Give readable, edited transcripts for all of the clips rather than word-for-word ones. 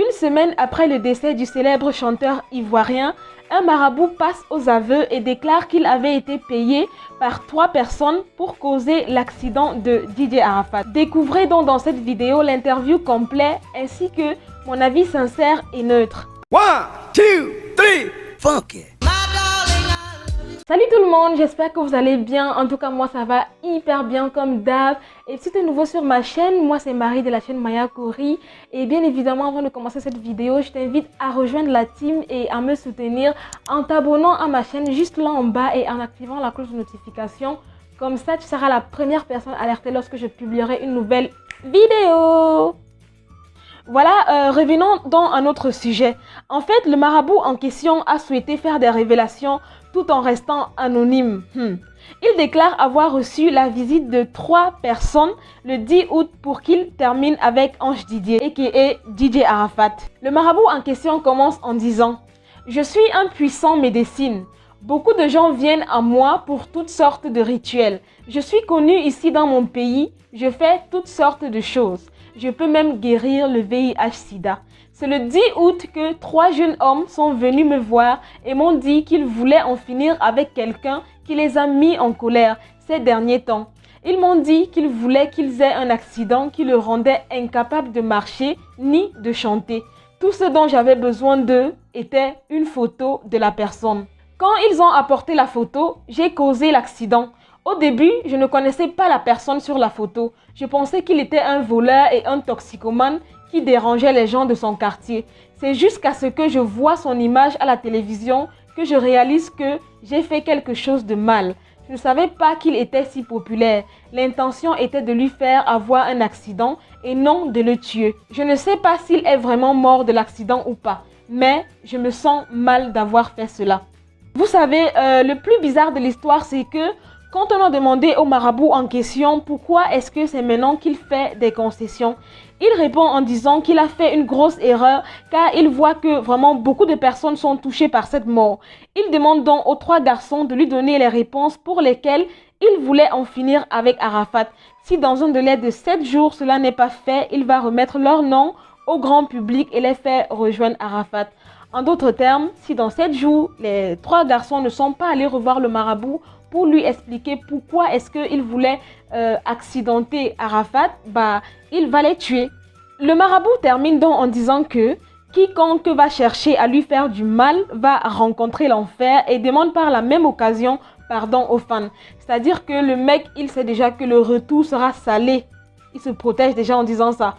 Une semaine après le décès du célèbre chanteur ivoirien, un marabout passe aux aveux et déclare qu'il avait été payé par 3 personnes pour causer l'accident de DJ Arafat. Découvrez donc dans cette vidéo l'interview complète ainsi que mon avis sincère et neutre. 1, 2, 3, funky. Salut tout le monde, j'espère que vous allez bien. En tout cas, moi ça va hyper bien comme d'hab. Et si tu es nouveau sur ma chaîne, moi c'est Marie de la chaîne Maya Kori. Et bien évidemment, avant de commencer cette vidéo, je t'invite à rejoindre la team et à me soutenir en t'abonnant à ma chaîne juste là en bas et en activant la cloche de notification. Comme ça, tu seras la première personne alertée lorsque je publierai une nouvelle vidéo. Voilà, revenons dans un autre sujet. En fait, le marabout en question a souhaité faire des révélations tout en restant anonyme. Il déclare avoir reçu la visite de 3 personnes le 10 août pour qu'il termine avec Ange Didier, a.k.a. DJ Arafat. Le marabout en question commence en disant « Je suis un puissant médecin. Beaucoup de gens viennent à moi pour toutes sortes de rituels. Je suis connu ici dans mon pays. Je fais toutes sortes de choses. Je peux même guérir le VIH-Sida. » C'est le 10 août que 3 jeunes hommes sont venus me voir et m'ont dit qu'ils voulaient en finir avec quelqu'un qui les a mis en colère ces derniers temps. Ils m'ont dit qu'ils voulaient qu'ils aient un accident qui le rendait incapable de marcher ni de chanter. Tout ce dont j'avais besoin d'eux était une photo de la personne. Quand ils ont apporté la photo, j'ai causé l'accident. Au début, je ne connaissais pas la personne sur la photo. Je pensais qu'il était un voleur et un toxicomane qui dérangeait les gens de son quartier. C'est jusqu'à ce que je vois son image à la télévision que je réalise que j'ai fait quelque chose de mal. Je ne savais pas qu'il était si populaire. L'intention était de lui faire avoir un accident et non de le tuer. Je ne sais pas s'il est vraiment mort de l'accident ou pas, mais je me sens mal d'avoir fait cela. Vous savez, le plus bizarre de l'histoire, c'est que quand on a demandé au marabout en question pourquoi est-ce que c'est maintenant qu'il fait des concessions, il répond en disant qu'il a fait une grosse erreur car il voit que vraiment beaucoup de personnes sont touchées par cette mort. Il demande donc aux 3 garçons de lui donner les réponses pour lesquelles il voulait en finir avec Arafat. Si dans un délai de 7 jours cela n'est pas fait, il va remettre leur nom au grand public et les faire rejoindre Arafat. En d'autres termes, si dans 7 jours, les 3 garçons ne sont pas allés revoir le marabout pour lui expliquer pourquoi est-ce qu'il voulait accidenter Arafat, il va les tuer. Le marabout termine donc en disant que quiconque va chercher à lui faire du mal va rencontrer l'enfer et demande par la même occasion pardon aux fans. C'est-à-dire que le mec, il sait déjà que le retour sera salé. Il se protège déjà en disant ça.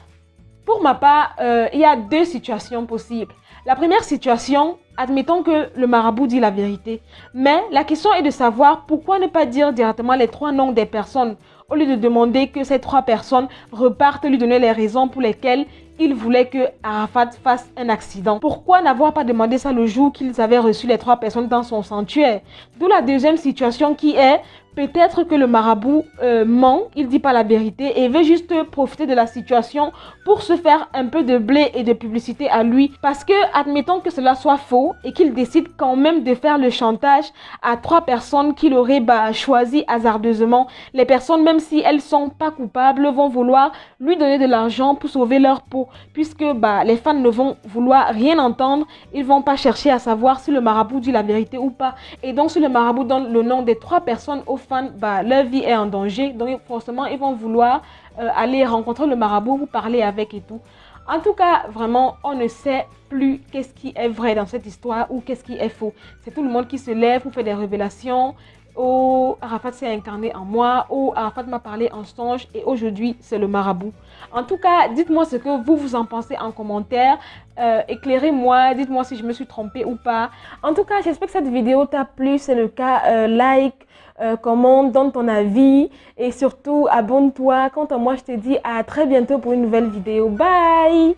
Pour ma part, il y a 2 situations possibles. La première situation, admettons que le marabout dit la vérité. Mais la question est de savoir pourquoi ne pas dire directement les 3 noms des personnes au lieu de demander que ces 3 personnes repartent lui donner les raisons pour lesquelles il voulait que Arafat fasse un accident. Pourquoi n'avoir pas demandé ça le jour qu'ils avaient reçu les 3 personnes dans son sanctuaire? D'où la deuxième situation qui est peut-être que le marabout ment, il dit pas la vérité et veut juste profiter de la situation pour se faire un peu de blé et de publicité à lui. Parce que, admettons que cela soit faux et qu'il décide quand même de faire le chantage à 3 personnes qu'il aurait choisi hasardeusement. Les personnes, même si elles sont pas coupables, vont vouloir lui donner de l'argent pour sauver leur peau. Puisque les fans ne vont vouloir rien entendre, ils vont pas chercher à savoir si le marabout dit la vérité ou pas. Et donc, si le marabout donne le nom des 3 personnes aux fans, leur vie est en danger. Donc, forcément, ils vont vouloir aller rencontrer le marabout pour parler avec et tout. En tout cas, vraiment, on ne sait plus qu'est-ce qui est vrai dans cette histoire ou qu'est-ce qui est faux. C'est tout le monde qui se lève pour faire des révélations. Oh, Arafat s'est incarné en moi. Oh, Arafat m'a parlé en songe. Et aujourd'hui, c'est le marabout. En tout cas, dites-moi ce que vous en pensez en commentaire. Éclairez-moi. Dites-moi si je me suis trompée ou pas. En tout cas, j'espère que cette vidéo t'a plu. C'est le cas, like, commente, donne ton avis. Et surtout, abonne-toi. Quant à moi, je te dis à très bientôt pour une nouvelle vidéo. Bye!